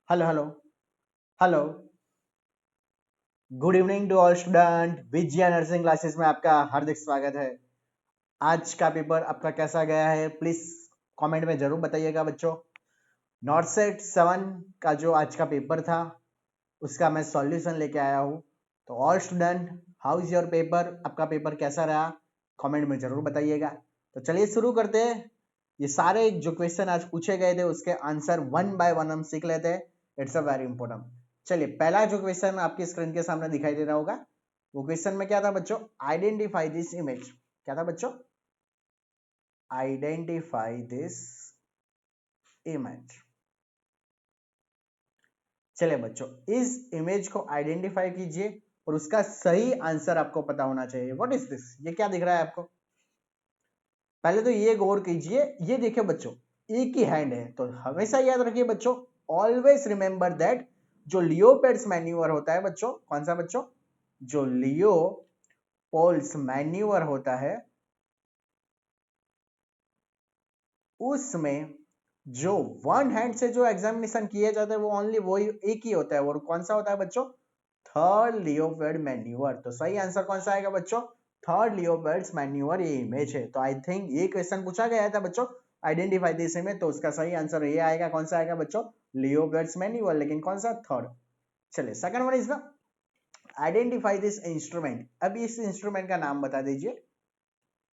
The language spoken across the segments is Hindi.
Hello hello hello. Good evening to all student. Vijaya nursing classes में आपका हार्दिक स्वागत है। आज का पेपर आपका कैसा गया है प्लीज कमेंट में जरूर बताइएगा बच्चों। नॉर्थ सेट 7 का जो आज का पेपर था उसका मैं सॉल्यूशन लेके आया हूँ। तो all student, how is your paper? आपका पेपर कैसा रहा कमेंट में जरूर बताइएगा। तो चलिए शुरू करते हैं। ये सारे जो क्वेश्चन आज पूछे गए थे उसके आंसर वन बाय वन हम सीख लेते हैं। It's a very important. चलिए, पहला जो क्वेश्चन आपकी स्क्रीन के सामने दिखाई दे रहा होगा वो क्वेश्चन में क्या था बच्चों? Identify this image. क्या था बच्चों? Identify this image. चलिए बच्चों, इस इमेज को आइडेंटिफाई कीजिए और उसका सही आंसर आपको पता होना चाहिए। What is this? ये क्या दिख रहा है आपको? पहले तो ये गौर कीजिए, ये देखिए बच्चों, एक ही हैंड है। तो हमेशा याद रखिए बच्चों, ऑलवेज रिमेंबर दैट जो लियोपेड्स मैन्यूअर होता है बच्चों, कौन सा बच्चों? जो लियोपोल्स मैन्यूअर होता है उसमें जो वन हैंड से जो एग्जामिनेशन किया जाता है वो ओनली वही एक ही होता है। और कौन सा होता है बच्चों? Third Leopold manoeuvre. तो सही आंसर कौन सा आएगा बच्चों? थर्ड लियोपेड्स मैन्यूअर ये इमेज है। तो आई थिंक ये क्वेश्चन पूछा गया था बच्चों, आइडेंटिफाई दिस इमेज। तो उसका सही आंसर ये आएगा। कौन सा आएगा बच्चों? लियोपेड्स मैन्यूअर। लेकिन कौन सा? थर्ड। चलिए, सेकंड वन इज ना आइडेंटिफाई दिस इंस्ट्रूमेंट। अब इस इंस्ट्रूमेंट का नाम बता दीजिए।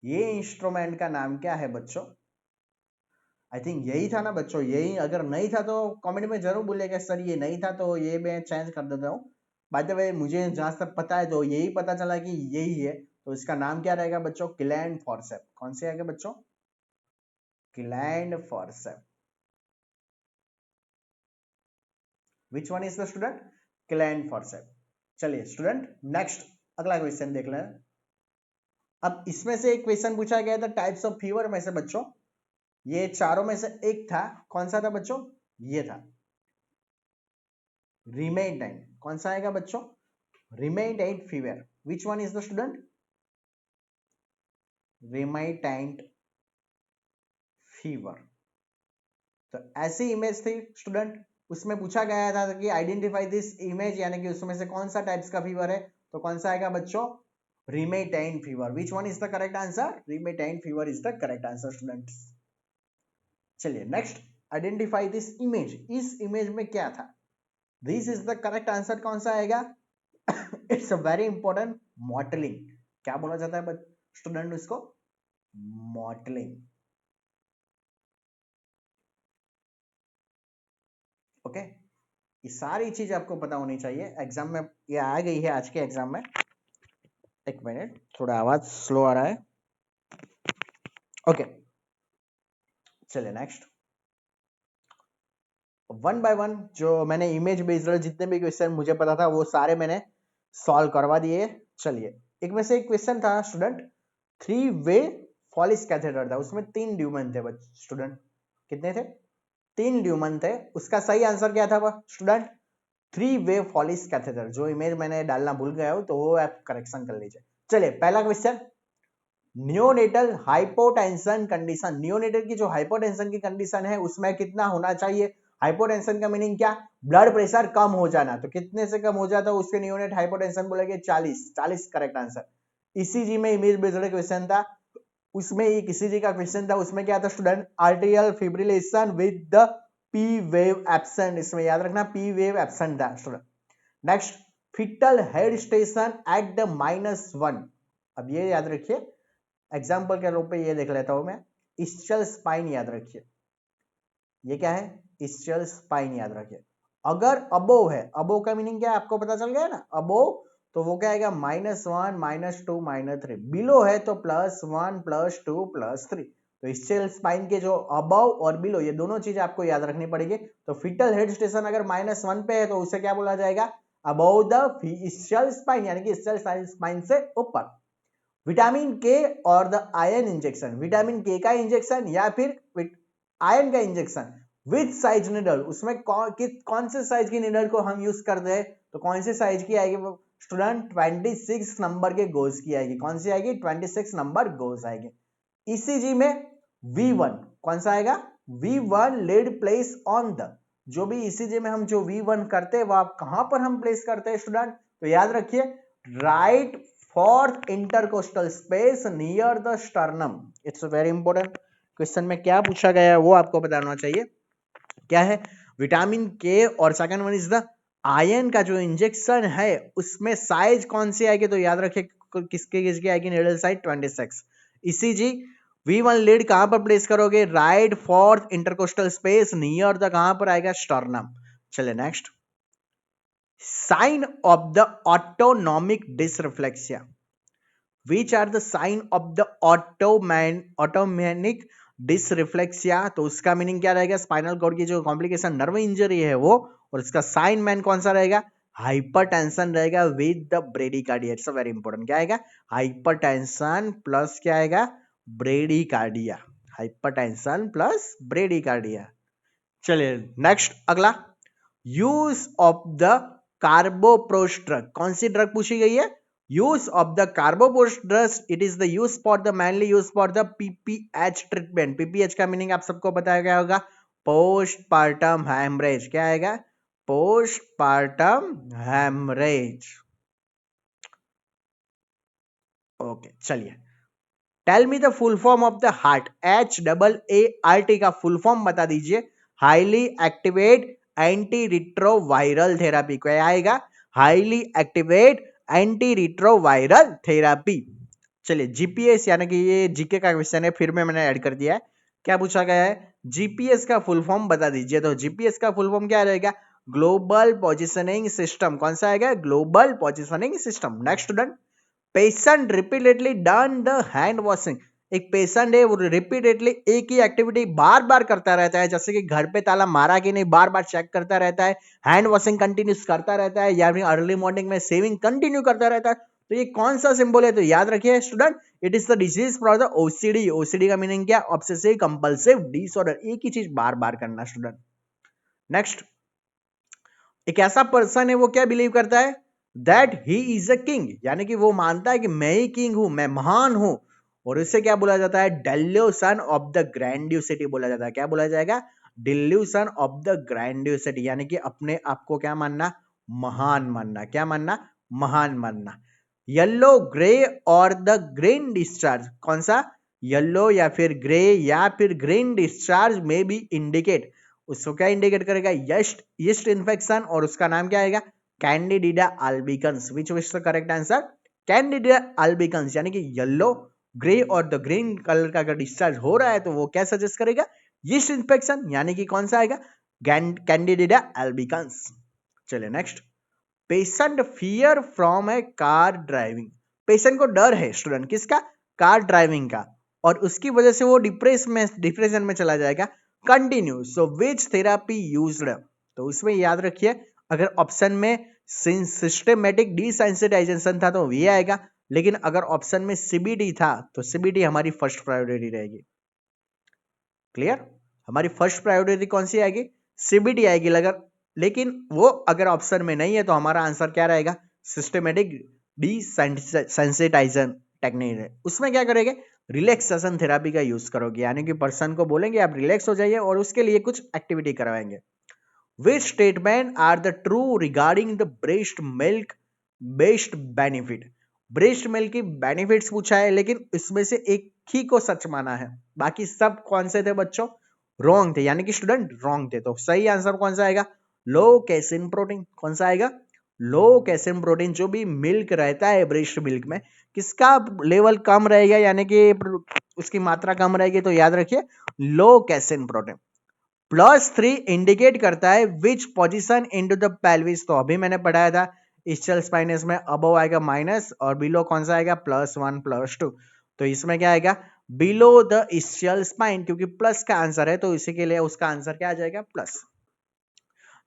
ये इंस्ट्रूमेंट का नाम क्या है बच्चों? आई थिंक यही था ना बच्चों, यही। अगर नहीं था तो कमेंट में जरूर बोलिएगा सर ये नहीं था, तो ये मैं चेंज कर देता हूँ। बाय द वे, मुझे जहां तक पता है तो यही पता चला कि यही है। तो इसका नाम क्या रहेगा बच्चों? Clamp forcep. कौन से आएगा बच्चों? Clamp forcep. Which one is the student? Clamp forcep. चलिए स्टूडेंट, नेक्स्ट अगला क्वेश्चन देख लें। अब इसमें से एक क्वेश्चन पूछा गया था टाइप्स ऑफ फीवर में से बच्चों। ये चारों में से एक था। कौन सा था बच्चों? ये था रिमेटेंट। कौन सा आएगा बच्चों? Remittent fever. Which one is the student? Remittent fever. तो ऐसी इमेज थी स्टूडेंट, उसमें पूछा गया था कि आइडेंटिफाई दिस इमेज, यानी कि उसमें से कौन सा टाइप्स का फीवर है। तो कौन सा आएगा बच्चों? Remittent fever. Which one is the correct answer? Remittent fever is the correct answer students. चलिए नेक्स्ट, आइडेंटिफाई दिस इमेज। इस इमेज में क्या था? This is the correct answer. कौन सा आएगा? It's a very important. Modelling. क्या बोला जाता है स्टूडेंट उसको? मॉडलिंग। ओके, ये सारी चीज आपको पता होनी चाहिए। एग्जाम में ये आ गई है आज के एग्जाम में। एक मिनट, थोड़ा आवाज स्लो आ रहा है। ओके, चलिए नेक्स्ट। वन बाय वन जो मैंने इमेज बेस्ड जितने भी क्वेश्चन मुझे पता था वो सारे मैंने सॉल्व करवा दिए। चलिए, एक में से एक क्वेश्चन था student, three way Foley catheter था। उसमें 3 ड्यूमन थे स्टूडेंट। कितने थे? 3 ड्यूमन थे। उसका सही आंसर क्या था student? Three way Foley catheter. जो इमेज मैंने डालना भूल गया हूं तो वो आप करेक्शन कर लीजिए। चलिए, पहला question, neonatal hypotension condition. Neonatal की जो हाइपोटेंशन की कंडीशन है उसमें कितना होना चाहिए? हाइपोटेंशन का मीनिंग क्या? ब्लड प्रेशर कम हो जाना। तो कितने से कम हो जाता है उसके नियोनेट हाइपोटेंशन बोलेंगे? 40। 40 करेक्ट आंसर। ईसीजी में इमेज बेस्ड क्वेश्चन था, उसमें एक ईसीजी का क्वेश्चन था। उसमें क्या था student? Arterial fibrillation with the P wave absent. इसमें याद रखना पी वेव एब्सेंट था student. Next, fetal head station at the -1। अब ये याद रखिए, एग्जाम्पल के रूप पे ये देख लेता हूं मैं। इस्चल स्पाइन याद रखिए। ये क्या है? इस्चल स्पाइन याद रखिए। अगर अबोव है, अबोव का मीनिंग क्या है आपको पता चल गया ना? अबोव तो वो क्या आएगा? -1 -2 -3। बिलो है तो +1 +2 +3। तो इस्चल स्पाइन के जो अबव और बिलो ये दोनों चीज आपको याद रखनी पड़ेगी। तो फिटल हेड स्टेशन अगर -1 पे है तो उसे क्या बोला जाएगा? अबव द इस्चल स्पाइन, यानी कि इस्चल स्पाइन से ऊपर। विटामिन के और द आयन इंजेक्शन। विटामिन के का इंजेक्शन या फिर आयन का इंजेक्शन विथ साइज निडल। उसमें कौन से साइज की निडल को हम यूज करते हैं? तो कौन से साइज की आएगी स्टूडेंट? 26 नंबर के गोज की आएगी। कौन सी आएगी? 26 नंबर गोज आएगी। ईसीजी में V1 कौन सा आएगा? V1 lead place on the जो भी ईसीजी में हम जो V1 करते हैं वो आप कहां पर हम प्लेस करते हैं स्टूडेंट? तो याद रखिए right fourth intercostal space near the sternum. It's very important. Question में क्या पूछा गया है वो आपको बताना चाहिए। क्या है? विटामिन के और second one is the iron का जो इंजेक्शन है उसमें साइज कौन सी आएगी? तो याद रखिए किसके किसकी आएगी needle size 26। ECG V1 lead कहां पर प्लेस करोगे? Right fourth intercostal space near the कहां पर आएगा? स्टर्नम। चलिए next, sign of the autonomic dysreflexia. Which are the sign of the autonomic dysreflexia? तो उसका मीनिंग क्या रहेगा? स्पाइनल कॉर्ड की जो कॉम्प्लिकेशन नर्व इंजरी है वो, और इसका साइन मैन कौन सा रहेगा? हाइपरटेंशन रहेगा with the bradycardia. It's very important. क्या आएगा? हाइपरटेंशन प्लस क्या आएगा? ब्रेडिकार्डिया। Hypertension plus bradycardia. चलिए नेक्स्ट अगला, use of the carboprost drug. कौन सी ड्रग पूछी गई है? Use of the carboprost drug. It is the use for the mainly use for the PPH treatment. PPH का मीनिंग आप सबको बताया गया होगा, पोस्टपार्टम हैमरेज। क्या आएगा? Postpartum haemorrhage. ओके चलिए, tell me the full form of the heart. HAART का फुल फॉर्म बता दीजिए। Highly activate anti retroviral therapy. क्या आएगा? Highly activate anti retroviral therapy. चलिए जीपीएस यानी कि ये जीके का क्वेश्चन है, फिर मैंने ऐड कर दिया है। क्या पूछा गया है? जीपीएस का फुल फॉर्म बता दीजिए। तो जीपीएस का फुल फॉर्म क्या रहेगा? Global positioning system. कौन सा आएगा? Global positioning system. Next student, patient repeatedly done the hand washing. एक पेशेंट है वो रिपीटेडली एक ही एक्टिविटी बार बार करता रहता है, जैसे कि घर पे ताला मारा कि नहीं बार बार चेक करता रहता है, हैंड वॉशिंग कंटिन्यूस करता रहता है, या फिर अर्ली मॉर्निंग में सेविंग कंटिन्यू करता रहता है। तो ये कौन सा सिंबल है? तो याद रखिए student, it is the disease for the OCD. OCD का मीनिंग क्या? Obsessive compulsive disorder. एक ही चीज बार बार करना स्टूडेंट। नेक्स्ट, एक ऐसा पर्सन है वो क्या बिलीव करता है? That he is a king, यानी कि वो मानता है कि मैं ही किंग हूं, मैं महान हूं। और इसे क्या बोला जाता है? डेल्यूशन ऑफ द ग्रैंडियोसिटी बोला जाता है। क्या बोला जाएगा? डिल्यूशन ऑफ द ग्रैंडियोसिटी, यानी कि अपने आप को क्या मानना? महान मानना। क्या मानना? महान मानना। येलो, ग्रे और द ग्रीन डिस्चार्ज। कौन सा? येलो या फिर ग्रे या फिर ग्रीन डिस्चार्ज में भी इंडिकेट, उसको क्या इंडिकेट करेगा? Yeast yeast infection. और उसका नाम क्या आएगा? Candida albicans. Which is the correct answer? Candida albicans. यानी कि येलो, ग्रे और द ग्रीन कलर का अगर डिस्चार्ज हो रहा है तो वो क्या सजेस्ट करेगा? यीस्ट इन्फेक्शन, यानी कि कौन सा आएगा? Candida albicans. चलिए next, patient fear from A car driving. Patient को डर है स्टूडेंट, किसका? कार ड्राइविंग का, और उसकी वजह से वो डिप्रेशन में चला जाएगा। कंटिन्यू, सो विच थेरापी यूज्ड? तो उसमें याद रखिए, अगर ऑप्शन में सिस्टेमेटिक डिसेंसिटाइजेशन था तो ये आएगा, लेकिन अगर ऑप्शन में सीबीडी था तो सीबीडी हमारी फर्स्ट प्रायोरिटी रहेगी। क्लियर? हमारी फर्स्ट प्रायोरिटी कौन सी आएगी? सीबीडी आएगी। लेकिन वो अगर ऑप्शन में नहीं है तो हमारा आंसर क्या रहेगा? सिस्टेमेटिक डिसेंसिटाइजेशन टेक्निक है। उसमें क्या करेंगे? रिलैक्सेशन थेरापी का यूज करोगे, यानी कि पर्सन को बोलेंगे आप रिलैक्स हो जाइए और उसके लिए कुछ एक्टिविटी करवाएंगे। Which statement are the true regarding the breast milk best benefit? Breast milk की बेनिफिट्स पूछा है, लेकिन इसमें से एक ही को सच माना है, बाकी सब कौन से थे बच्चों? रॉन्ग थे, यानी कि स्टूडेंट रॉन्ग थे। तो सही आंसर कौन सा आएगा? लो कैसिन प्रोटीन। कौन सा आएगा? लो कैसिन प्रोटीन। जो भी मिल्क रहता है ब्रेस्ट मिल्क में, किसका लेवल कम रहेगा, यानी कि उसकी मात्रा कम रहेगी, तो याद रखिए लो कैसिन प्रोटीन। +3 इंडिकेट करता है which position into the pelvis. तो अभी मैंने पढ़ाया था इस्चियल स्पाइनस में अबव आएगा माइनस और बिलो कौन सा आएगा? +1 +2। तो इसमें क्या आएगा? बिलो द इस्चियल स्पाइन, क्योंकि प्लस का आंसर है तो इसी के लिए उसका आंसर क्या आ जाएगा? प्लस।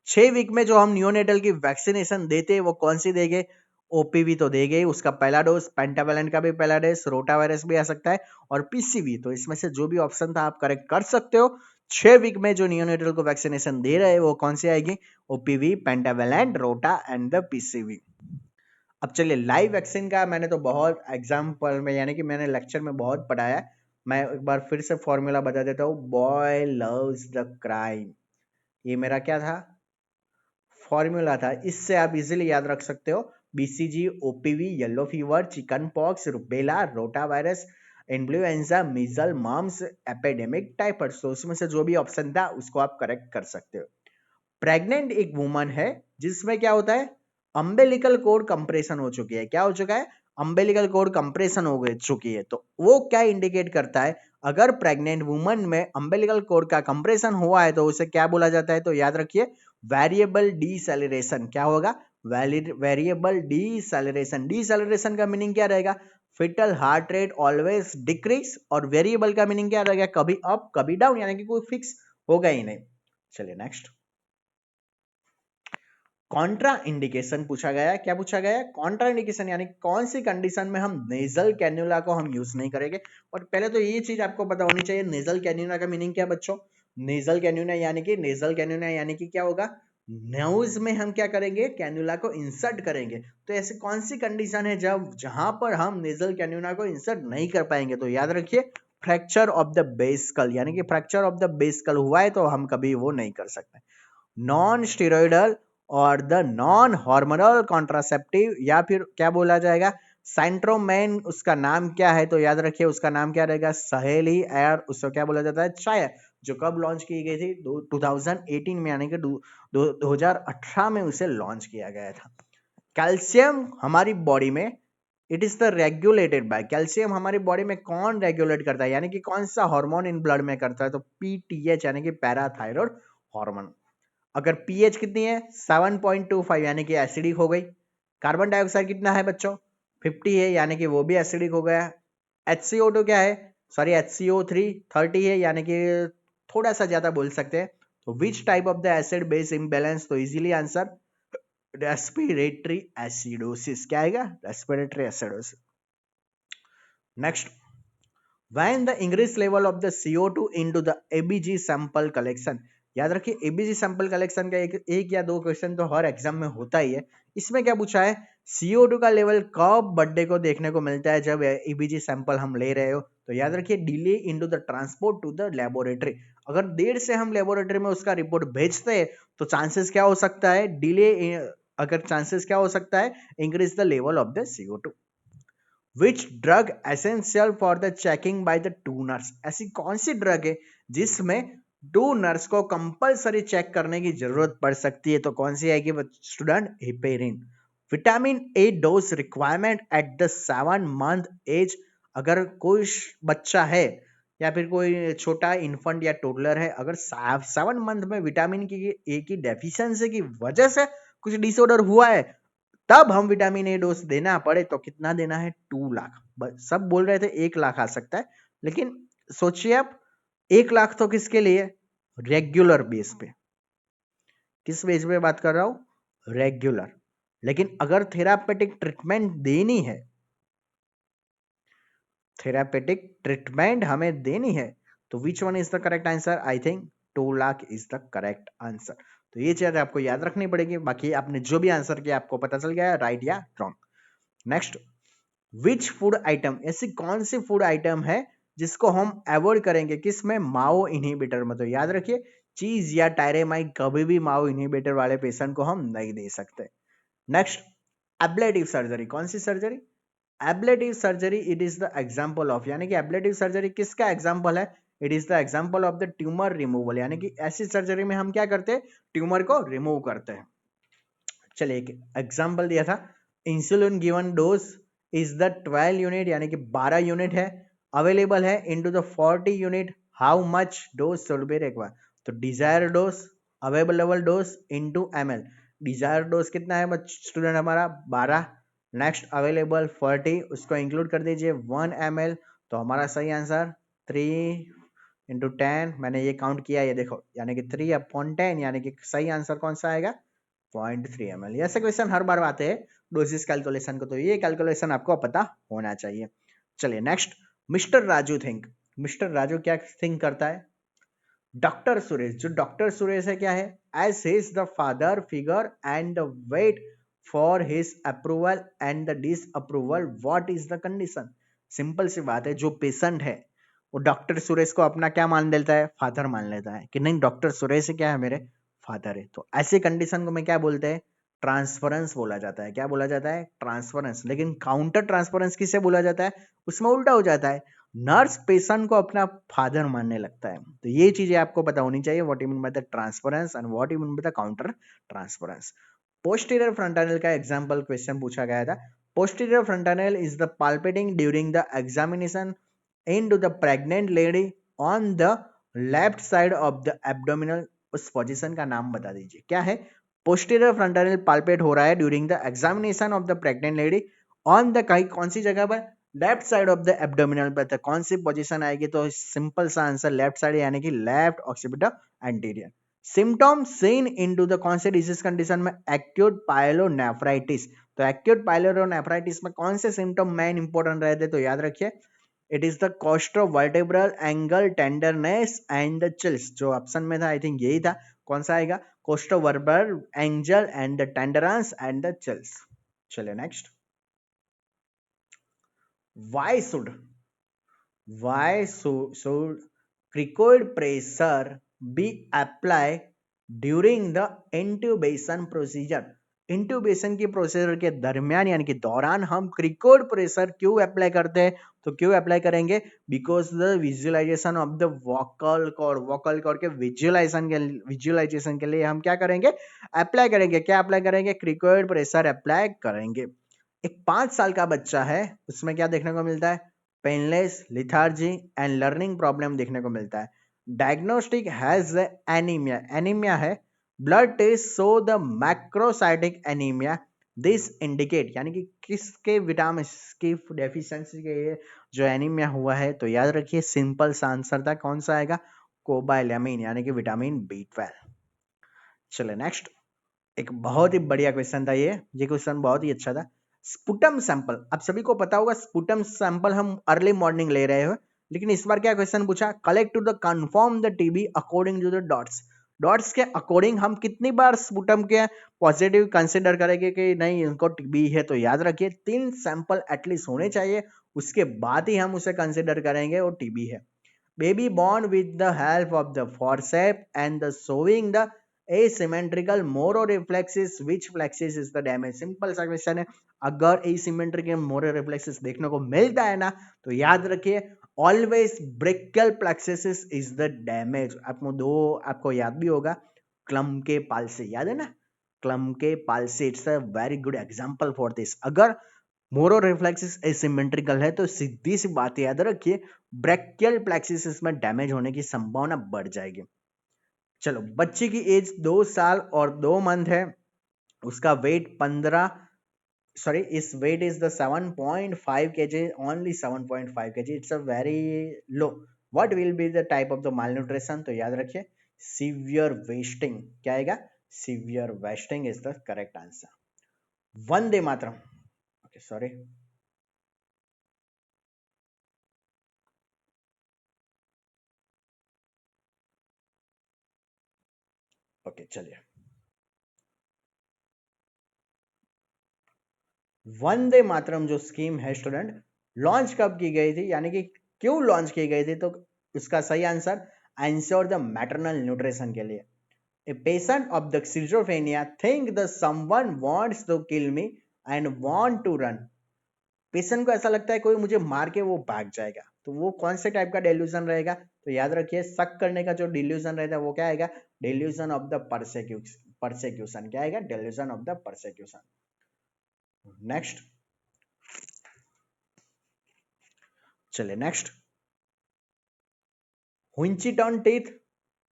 6 वीक में जो हम नियोनेटल की वैक्सीनेशन देते हैं वो कौन सी देंगे? ओपीवी तो देंगे ही, उसका पहला डोज, पेंटावेलेंट का भी पहला डोज, रोटा वायरस भी आ सकता है, और पीसीवी। तो इसमें से जो भी ऑप्शन था आप करेक्ट कर सकते हो। 6 वीक में जो नियोनेटल को वैक्सीनेशन दे रहे हैं वो कौन सी आएगी? ओपीवी, पेंटावेलेंट, रोटा एंड द पीसीवी। अब चलिए, लाइव वैक्सीन का मैंने तो बहुत एग्जाम्पल में, यानी कि मैंने लेक्चर में बहुत पढ़ाया है। मैं एक बार फिर से फॉर्मूला बता देता हूँ। बॉय लव्स द क्राइम, ये मेरा क्या था, फॉर्मूला था। इससे आप इजीली याद रख सकते हो, BCG, OPV, yellow fever, chicken pox, rubella, rota virus, influenza, measles, mumps, epidemic, typhoid. तो उसमें से जो भी ऑप्शन था उसको आप करेक्ट कर सकते हो। प्रेग्नेंट एक वुमन है जिसमें क्या होता है, अम्बेलिकल कोड कंप्रेशन हो चुकी है। क्या हो चुका है, अम्बेलिकल कोड कंप्रेशन हो गई चुकी है। तो वो क्या इंडिकेट करता है, अगर प्रेग्नेंट वुमन में अम्बेलिकल कोड का कंप्रेशन हुआ है तो उसे क्या बोला जाता है, तो याद रखिए वेरिएबल डीसेलरेशन। क्या होगा, वेरिएबल डीसेलरेशन। डीसेलरेशन का मीनिंग क्या रहेगा, fetal heart rate always decrease, और वेरिएबल का मीनिंग क्या रहेगा, कभी अप कभी डाउन, यानी कि कोई फिक्स होगा ही नहीं। चलिए नेक्स्ट, कॉन्ट्रा इंडिकेशन पूछा गया है। क्या पूछा गया है, कॉन्ट्रा इंडिकेशन, यानी कौन सी कंडीशन में हम नेजल कैन्युला को हम यूज नहीं करेंगे। और पहले तो ये चीज आपको पता होनी चाहिए, नेजल कैन्युला का मीनिंग क्या बच्चों, नेजल कैन्युला यानी कि क्या होगा, नोज में हम क्या करेंगे, कैन्युला को इंसर्ट करेंगे। तो ऐसी कौन सी कंडीशन है जब जहां पर हम नेजल कैन्युला को इंसर्ट नहीं कर पाएंगे, तो याद रखिए fracture of the base skull, यानी कि fracture of the base skull हुआ है तो हम कभी वो नहीं कर सकते। नॉन स्टेरॉइडल और द नॉन हार्मोनल कॉन्ट्रासेप्टिव, या फिर क्या बोला जाएगा, सेंट्रोमैन, उसका नाम क्या है, तो याद रखिए उसका नाम क्या रहेगा, सहेली एयर, उसको क्या बोला जाता है, चाय, जो कब लॉन्च की गई थी, 2018 में, यानी कि 2018 में उसे लॉन्च किया गया था। कैल्शियम हमारी बॉडी में, it is the regulated by, calcium हमारी बॉडी में कौन रेगुलेट करता है, यानी कि कौन सा हार्मोन इन ब्लड में करता है, तो पीटीएच, यानी कि पैराथायरॉयड हार्मोन। अगर पीएच कितनी है 7.25, यानी कि एसिडिक हो गई। कार्बन डाइऑक्साइड कितना है बच्चों, 50 है, यानी कि वो भी एसिडिक हो गया। HCO2 क्या है, सॉरी HCO3 30 है, यानी कि थोड़ा सा ज्यादा बोल सकते हैं। तो which type of the acid base imbalance, तो इजीली आंसर रेस्पिरेटरी एसिडोसिस। क्या आएगा, respiratory acidosis. Next, when the increased level of the CO2 into the ABG sample collection, याद रखिए एबीजी सैंपल कलेक्शन का एक या दो क्वेश्चन तो हर एग्जाम में होता ही है। इसमें क्या पूछा है, CO2 का लेवल कब बर्थडे को देखने को मिलता है जब एबीजी सैंपल हम ले रहे हो, तो याद रखिए delay into the transport to the laboratory. अगर देर से हम लेबोरेटरी में उसका रिपोर्ट भेजते हैं तो चांसेस क्या हो सकता है, डिले, अगर चांसेस क्या हो सकता है, increase the level of the CO2। Which drug essential for the checking by the two nurse, ऐसी कौन सी ड्रग है जिसमें टू नर्स को कंपलसरी चेक करने की जरूरत पड़ सकती है, तो कौन सी आएगी student, heparin. Vitamin A dose requirement at the 7 month age, अगर कोई बच्चा है या फिर कोई छोटा इन्फेंट या टोडलर है, अगर 7 मंथ में विटामिन की ए की डेफिशिएंसी की वजह से कुछ डिसऑर्डर हुआ है, तब हम विटामिन ए डोज देना पड़े तो कितना देना है, 2 लाख। सब बोल रहे थे 1 लाख आ सकता है, लेकिन सोचिए आप 1 लाख तो किसके लिए, रेगुलर बेस पे, किस बेस पे बात कर रहा हूं, रेगुलर। लेकिन अगर थेरापेटिक ट्रीटमेंट देनी है, थेरापेटिक ट्रीटमेंट हमें देनी है, तो विच one is the correct answer, I think 2 lakh is the correct answer. तो ये चीज आपको याद रखनी पड़ेगी। बाकी आपने जो भी आंसर किया आपको पता चल गया राइट या wrong. Next, which food item, ऐसी कौन सी फूड आइटम है जिसको हम अवॉइड करेंगे, किसमें, माओ इनहिबिटर में। तो याद रखिए चीज या टायरेमाइड कभी भी माओ इनहिबिटर वाले पेशेंट को हम नहीं दे सकते। नेक्स्ट, एब्लेटिव सर्जरी, कौन सी surgery, ablative surgery, it is the example of, यानी कि एब्लेटिव सर्जरी किसका एग्जांपल है, it is the example of the tumour removal, यानी कि ऐसी सर्जरी में हम क्या करते हैं, ट्यूमर को रिमूव करते हैं। चलिए एक एग्जांपल दिया था, insulin given dose is the 12 unit, यानी कि 12 यूनिट है, अवेलेबल है into the 40 unit, how much dose should be required, तो desire dose, available dose into ml, desire dose कितना है स्टूडेंट हमारा 12, नेक्स्ट अवेलेबल 40, उसको इंक्लूड कर दीजिए 1 ml, तो हमारा सही आंसर 3 × 10, मैंने ये काउंट किया, ये देखो, यानी कि 3/10, यानी कि सही आंसर कौन सा आएगा, 0.3 ml। ऐसे क्वेश्चन हर बार आते हैं डोजेस कैलकुलेशन को, तो ये कैलकुलेशन आपको पता होना चाहिए। चलिए next, mister Raju think, mister Raju क्या थिंक करता है, डॉक्टर सुरेश, जो डॉक्टर सुरेश है क्या है, as his the father figure and the wait for his approval and the disapproval, what is the condition. Simple सी बात है, जो पेशेंट है वो डॉक्टर सुरेश को अपना क्या मान लेता है, फादर मान लेता है कि नहीं, डॉक्टर सुरेश क्या है मेरे फादर है। तो ऐसे कंडीशन को मैं क्या बोलते हैं, ट्रांसफरेंस बोला जाता है। क्या बोला जाता है, ट्रांसफरेंस। लेकिन काउंटर ट्रांसफरेंस किसे बोला जाता है, उसमें उल्टा हो जाता है, नर्स पेशेंट को अपना फादर मानने लगता है। तो ये चीजें आपको पता होनी चाहिए, what you mean by the transference and what you mean by the counter transference. Posterior fontanelle का एग्जांपल क्वेश्चन पूछा गया था। Posterior fontanelle is the palpating during the examination into the pregnant lady on the left side of the abdominal। उस पोजीशन का नाम बता दीजिए, क्या है। पोस्टीरियर फ्रंटानल पाल्पेट हो रहा है during the examination of the pregnant lady on the, कहीं कौन सी जगह पर, left side of the abdominal पर। कौन सी पोजीशन आएगी, तो सिंपल सा आंसर लेफ्ट साइड, यानी कि left occipital anterior. Symptom seen into the कौन से डिजीज कंडीशन में, एक्यूट पायलोनेफ्राइटिस। तो एक्यूट पायलोनेफ्राइटिस में कौन से सिम्टम मेन इंपॉर्टेंट रहते, तो याद रखिए, it is the costovertebral angle tenderness and the chills. जो ऑप्शन में था आई थिंक यही था, कौन सा आएगा, costovertebral angle and the tenderness and the chills. चलिए next, why should why should cricoid pressure be applied during the intubation procedure। Intubation की प्रोसीजर के दरमियान यानी कि दौरान हम क्रिकोड प्रेशर क्यों अप्लाई करते हैं, तो क्यों अप्लाई करेंगे, because the visualisation of the vocal cord के विजुअलाइजेशन के लिए हम क्या करेंगे, अप्लाई करेंगे। क्या अप्लाई करेंगे, क्रिकोड प्रेशर अप्लाई करेंगे। एक 5 साल का बच्चा है, उसमें क्या देखने को मिलता है, painless, lethargy and learning problem देखने को मिलता है। डायग्नोस्टिक हैज एनीमिया, एनीमिया है। Blood test show the macrocytic anaemia. This indicate, यानी कि किसके विटामिन की डेफिशिएंसी के लिए जो एनीमिया हुआ है, तो याद रखिए सिंपल सा आंसर था, कौन सा आएगा, कोबालैमिन, यानी कि विटामिन B12। चले नेक्स्ट, एक बहुत ही बढ़िया क्वेश्चन था ये क्वेश्चन बहुत ही अच्छा था। स्पुटम सैंपल, आप सभी को पता होगा स्पुटम सैंपल हम अर्ली मॉर्निंग ले रहे हो, लेकिन इस बार क्या क्वेश्चन पूछा, collect to the confirm the TB according to the DOTS. DOTS के अकॉर्डिंग हम कितनी बार स्पुटम के पॉजिटिव कंसिडर करेंगे कि नहीं इनको टीबी है, तो याद रखिए 3 सैंपल एटलीस्ट होने चाहिए, उसके बाद ही हम उसे कंसिडर करेंगे वो टीबी है। Baby born with the help of the forceps and the showing the asymmetrical mororeflexes, which flexes is the damage। Simple सा क्वेश्चन है, अगर asymmetrical mororeflexes देखने को मिलता है ना, तो याद रखिए always brachial plexus is the damage. आपको याद भी होगा क्लम के पालसी, याद है ना, Klumpke palsy, it's a very good example for this. अगर मोरो रिफ्लेक्सिस एसिमेट्रिकल है तो सीधी सी बात याद रखिए ब्रेकियल प्लेक्सिस में डैमेज होने की संभावना बढ़ जाएगी। चलो, बच्चे की एज 2 साल और 2 मंथ है, उसका वेट 15, सॉरी इस weight is the 7.5 kg, only 7.5 kg, it's a very low. What will be the type of the malnutrition, तो याद रखिए सीवियर वेस्टिंग। क्या आएगा, severe wasting is the correct answer. Vande Mataram, okay sorry, okay चलिए। वंदे मातरम जो स्कीम है स्टूडेंट, लॉन्च कब की गई थी, यानी कि क्यों लॉन्च की गई थी, तो इसका सही answer ensure the maternal nutrition के लिए। A patient of the schizophrenia think the someone wants to kill me and want to run. Patient को ऐसा लगता है कोई मुझे मार के वो भाग जाएगा, तो वो कौन से टाइप का डेल्यूजन रहेगा, तो याद रखिए शक करने का जो डिल्यूजन रहता है वो क्या आएगा, डेल्यूजन ऑफ द परसेक्यूशन। क्या आएगा, delusion of the persecution. Next, चलिए next, Hutchinson teeth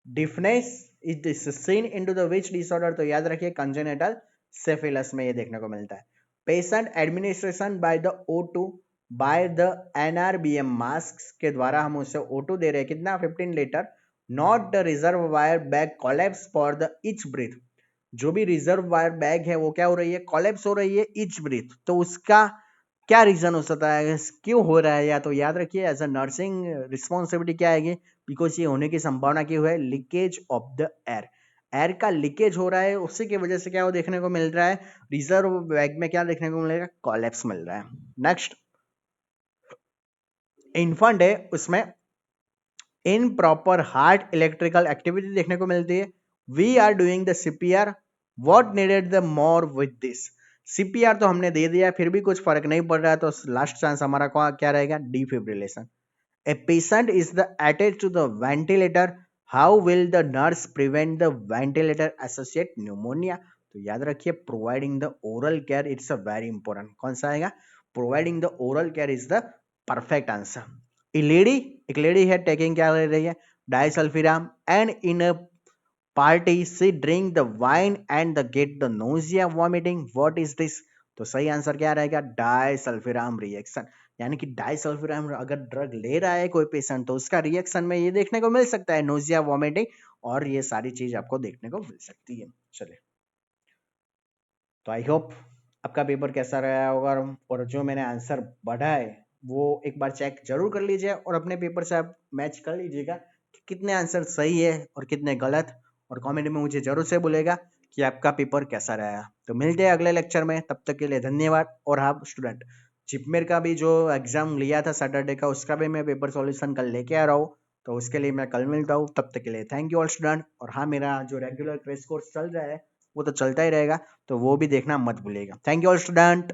deafness is seen into the which disorder, तो याद रखिए कंजेनिटल सेफिलस में ये देखने को मिलता है। Patient administration by the O2 by the NRBM mask के द्वारा हम उसे O2 दे रहे हैं, कितना 15 litre. Not the reservoir bag collapse for the each breath. जो भी रिजर्व वायर बैग है वो क्या हो रही है, कोलैप्स हो रही है ईच ब्रीथ, तो उसका क्या रीजन हो सकता है, क्यों हो रहा है, या तो याद रखिए एज अ नर्सिंग रिस्पॉन्सिबिलिटी क्या आएगी, बिकॉज ये होने की संभावना क्यों है, leakage of the air. Air का लीकेज हो रहा है, उसी की वजह से क्या वो देखने को मिल रहा है, रिजर्व बैग में क्या देखने को मिलेगा, कोलैप्स मिल रहा है। नेक्स्ट, इन्फेंट है, उसमें improper heart electrical activity देखने को मिलती है। We are doing the CPR, what needed the more with this. CPR तो हमने दे दिया, फिर भी कुछ फर्क नहीं पड़ रहा है, तो लास्ट चांस हमारा क्या रहेगा, defibrillation. A patient is the attached to the ventilator. How will the nurse prevent the ventilator associated pneumonia? तो याद रखिए, providing the oral care it's a very important. कौन सा आएगा, providing the oral care is the perfect answer. A lady, एक लेडी है टेकिंग क्या ले रही है, disulfiram, and in a party she drink the wine and the get the nausea vomiting, what is this. तो सही आंसर क्या रहेगा, डाइसल्फिराम रिएक्शन। यानी कि डाइसल्फिराम अगर ड्रग ले रहा है कोई पेशेंट, तो उसका रिएक्शन में ये देखने को मिल सकता है, नोजिया वॉमिटिंग, और ये सारी चीज आपको देखने को मिल सकती है। चलिए, तो आई होप आपका पेपर कैसा रहा होगा, और जो मैंने आंसर बढ़ा है वो एक बार चेक जरूर कर लीजिए, और अपने पेपर से आप मैच कर लीजिएगा कि कितने आंसर सही है और कितने गलत, और कमेंट में मुझे जरूर से बोलेगा कि आपका पेपर कैसा रहा। तो मिलते हैं अगले लेक्चर में, तब तक के लिए धन्यवाद। और हाँ स्टूडेंट, जिपमेर का भी जो एग्जाम लिया था सैटरडे का, उसका भी मैं पेपर सॉल्यूशन कल लेके आ रहा हूँ, तो उसके लिए मैं कल मिलता हूँ। तब तक के लिए थैंक यू ऑल स्टूडेंट। और हाँ, मेरा जो रेगुलर क्रेश कोर्स चल रहा है वो तो चलता ही रहेगा, तो वो भी देखना मत भूलिएगा। Thank you all student.